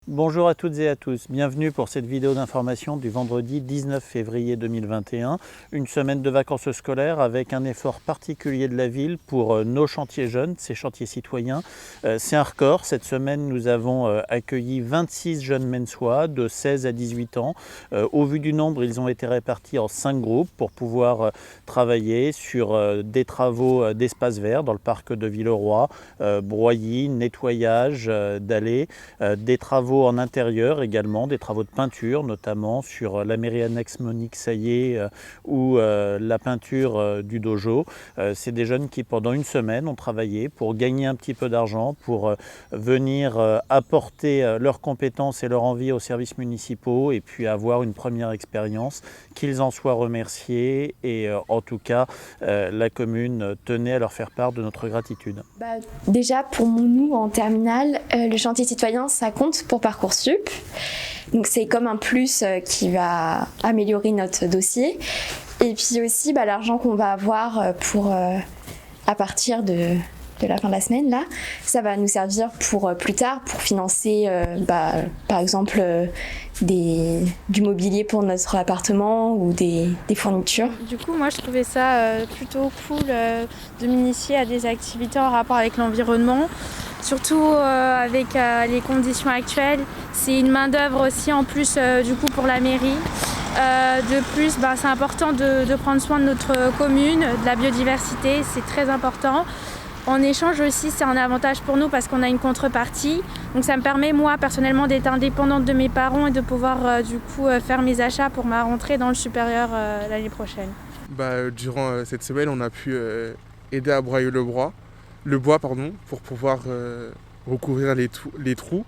Bonjour à toutes et à tous, bienvenue pour cette vidéo d'information du vendredi 19 février 2021, une semaine de vacances scolaires avec un effort particulier de la ville pour nos chantiers jeunes, ces chantiers citoyens. C'est un record, cette semaine nous avons accueilli 26 jeunes mensois de 16 à 18 ans. Au vu du nombre, ils ont été répartis en 5 groupes pour pouvoir travailler sur des travaux d'espace vert dans le parc de Villeroy, broyer, nettoyage d'allées, des travaux en intérieur également, des travaux de peinture, notamment sur la mairie annexe Monique Saillé ou la peinture du dojo. C'est des jeunes qui pendant une semaine ont travaillé pour gagner un petit peu d'argent, pour venir apporter leurs compétences et leur envie aux services municipaux et puis avoir une première expérience, qu'ils en soient remerciés et en tout cas la commune tenait à leur faire part de notre gratitude. Déjà pour nous en terminale, le chantier citoyen ça compte pour Parcoursup. Donc c'est comme un plus qui va améliorer notre dossier. Et puis aussi l'argent qu'on va avoir pour à partir de la fin de la semaine là, ça va nous servir pour plus tard pour financer par exemple du mobilier pour notre appartement ou des fournitures. Du coup moi je trouvais ça plutôt cool de m'initier à des activités en rapport avec l'environnement. Surtout avec les conditions actuelles, c'est une main d'œuvre aussi en plus du coup pour la mairie. De plus, c'est important de prendre soin de notre commune, de la biodiversité, c'est très important. En échange aussi, c'est un avantage pour nous parce qu'on a une contrepartie. Donc ça me permet moi personnellement d'être indépendante de mes parents et de pouvoir du coup faire mes achats pour ma rentrée dans le supérieur l'année prochaine. Durant cette semaine, on a pu aider à broyer le bois pour pouvoir recouvrir les trous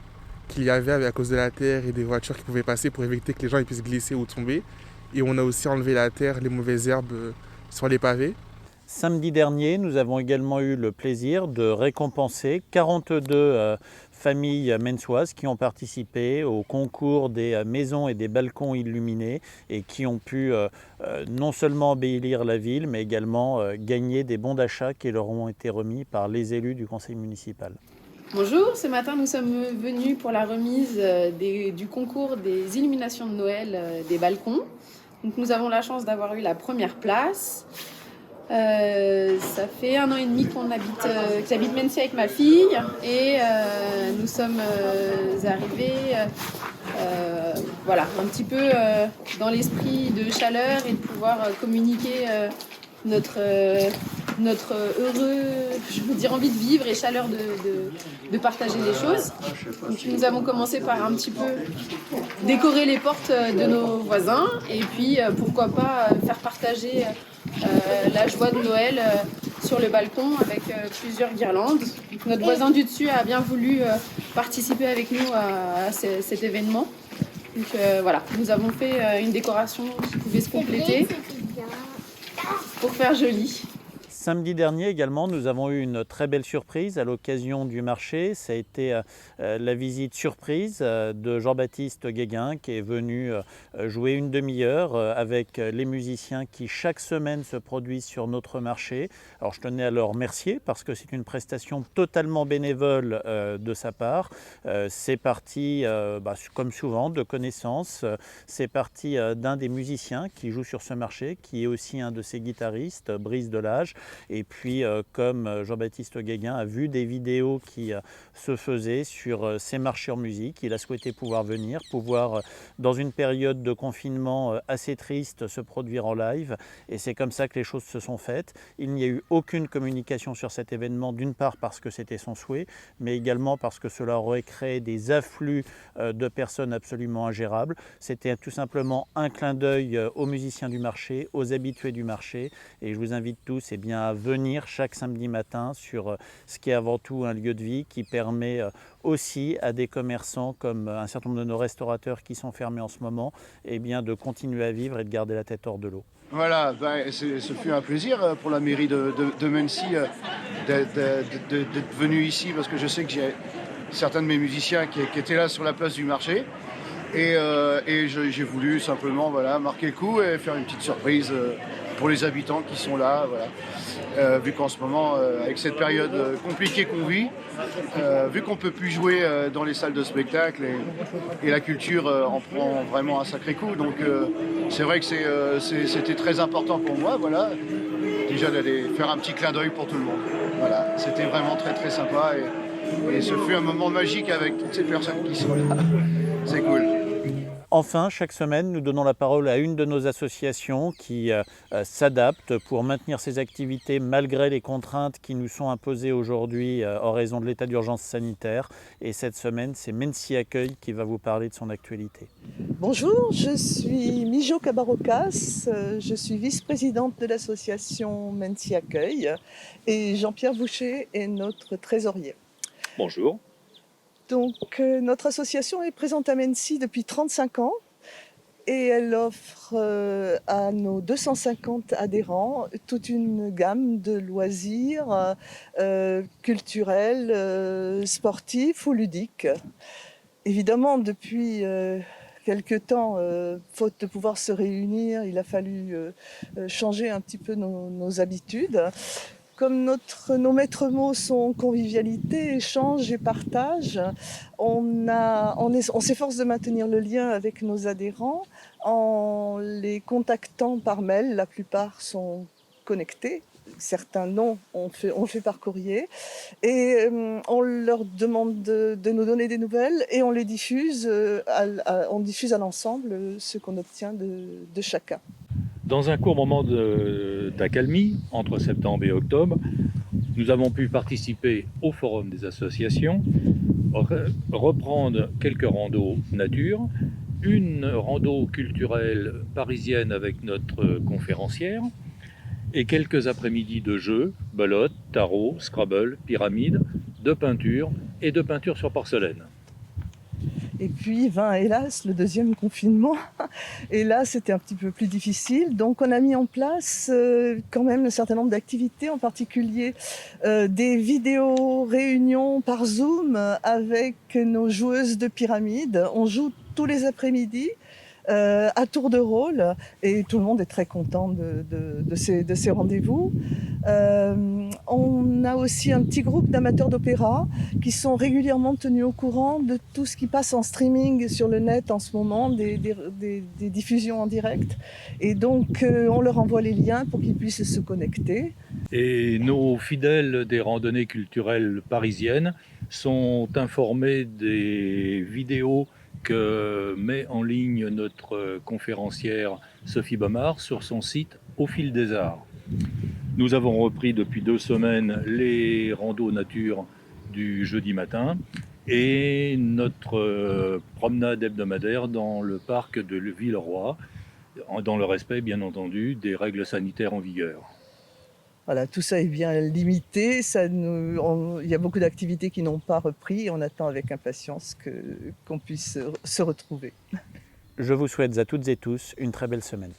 qu'il y avait à cause de la terre et des voitures qui pouvaient passer pour éviter que les gens puissent glisser ou tomber. Et on a aussi enlevé la terre, les mauvaises herbes sur les pavés. Samedi dernier, nous avons également eu le plaisir de récompenser 42 familles mensoises qui ont participé au concours des maisons et des balcons illuminés et qui ont pu non seulement embellir la ville, mais également gagner des bons d'achat qui leur ont été remis par les élus du conseil municipal. Bonjour, ce matin nous sommes venus pour la remise du concours des illuminations de Noël des balcons. Donc, nous avons la chance d'avoir eu la première place. Ça fait 1 an et demi que j'habite Mency avec ma fille et nous sommes arrivés un petit peu dans l'esprit de chaleur et de pouvoir communiquer notre envie de vivre et chaleur de partager les choses. Donc, nous avons commencé par un petit peu décorer les portes de nos voisins et puis pourquoi pas faire partager la joie de Noël sur le balcon avec plusieurs guirlandes. Donc, notre voisin du dessus a bien voulu participer avec nous à cet événement. Donc nous avons fait une décoration qui pouvait se compléter pour faire joli. Samedi dernier également, nous avons eu une très belle surprise à l'occasion du marché. Ça a été la visite surprise de Jean-Baptiste Guéguin qui est venu jouer une demi-heure avec les musiciens qui chaque semaine se produisent sur notre marché. Alors je tenais à le remercier parce que c'est une prestation totalement bénévole de sa part. C'est parti, comme souvent, de connaissances. C'est parti d'un des musiciens qui joue sur ce marché, qui est aussi un de ses guitaristes, Brice Delage. Et puis, comme Jean-Baptiste Guéguin a vu des vidéos qui se faisaient sur ces marchés en musique, il a souhaité pouvoir venir, dans une période de confinement assez triste, se produire en live. Et c'est comme ça que les choses se sont faites. Il n'y a eu aucune communication sur cet événement, d'une part parce que c'était son souhait, mais également parce que cela aurait créé des afflux de personnes absolument ingérables. C'était tout simplement un clin d'œil aux musiciens du marché, aux habitués du marché. Et je vous invite tous à venir chaque samedi matin sur ce qui est avant tout un lieu de vie qui permet aussi à des commerçants comme un certain nombre de nos restaurateurs qui sont fermés en ce moment de continuer à vivre et de garder la tête hors de l'eau. Voilà, ce fut un plaisir pour la mairie de Mency d'être venu ici parce que je sais que j'ai certains de mes musiciens qui étaient là sur la place du marché et j'ai voulu simplement marquer le coup et faire une petite surprise pour les habitants qui sont là. Voilà. Vu qu'en ce moment, avec cette période compliquée qu'on vit, vu qu'on ne peut plus jouer dans les salles de spectacle et la culture en prend vraiment un sacré coup. Donc c'est vrai que c'était très important pour moi, voilà, déjà d'aller faire un petit clin d'œil pour tout le monde. Voilà, c'était vraiment très très sympa et ce fut un moment magique avec toutes ces personnes qui sont là. C'est cool. Enfin, chaque semaine, nous donnons la parole à une de nos associations qui s'adapte pour maintenir ses activités malgré les contraintes qui nous sont imposées aujourd'hui en raison de l'état d'urgence sanitaire. Et cette semaine, c'est Mensi Accueil qui va vous parler de son actualité. Bonjour, je suis Mijo Cabarocas, je suis vice-présidente de l'association Mensi Accueil et Jean-Pierre Boucher est notre trésorier. Bonjour. Donc, notre association est présente à Mensi depuis 35 ans et elle offre à nos 250 adhérents toute une gamme de loisirs culturels, sportifs ou ludiques. Évidemment, depuis quelque temps, faute de pouvoir se réunir, il a fallu changer un petit peu nos habitudes. Comme nos maîtres mots sont convivialité, échange et partage, on s'efforce de maintenir le lien avec nos adhérents en les contactant par mail. La plupart sont connectés, certains non, on fait par courrier. Et on leur demande de nous donner des nouvelles et on les diffuse, on diffuse à l'ensemble ce qu'on obtient de chacun. Dans un court moment d'accalmie, entre septembre et octobre, nous avons pu participer au forum des associations, reprendre quelques randos nature, une rando culturelle parisienne avec notre conférencière, et quelques après-midi de jeux, belote, tarot, scrabble, pyramide, de peinture et de peinture sur porcelaine. Et puis vint, hélas, le deuxième confinement. Et là, c'était un petit peu plus difficile. Donc, on a mis en place quand même un certain nombre d'activités, en particulier des vidéos réunions par Zoom avec nos joueuses de pyramide. On joue tous les après-midi. À tour de rôle, et tout le monde est très content de ces rendez-vous. On a aussi un petit groupe d'amateurs d'opéra qui sont régulièrement tenus au courant de tout ce qui passe en streaming sur le net en ce moment, des diffusions en direct. Et donc, on leur envoie les liens pour qu'ils puissent se connecter. Et nos fidèles des randonnées culturelles parisiennes sont informés des vidéos que met en ligne notre conférencière Sophie Baumard sur son site Au fil des arts. Nous avons repris depuis 2 semaines les randos nature du jeudi matin et notre promenade hebdomadaire dans le parc de Villeroy, dans le respect bien entendu des règles sanitaires en vigueur. Voilà, tout ça est bien limité. Il y a beaucoup d'activités qui n'ont pas repris. On attend avec impatience qu'on puisse se retrouver. Je vous souhaite à toutes et tous une très belle semaine.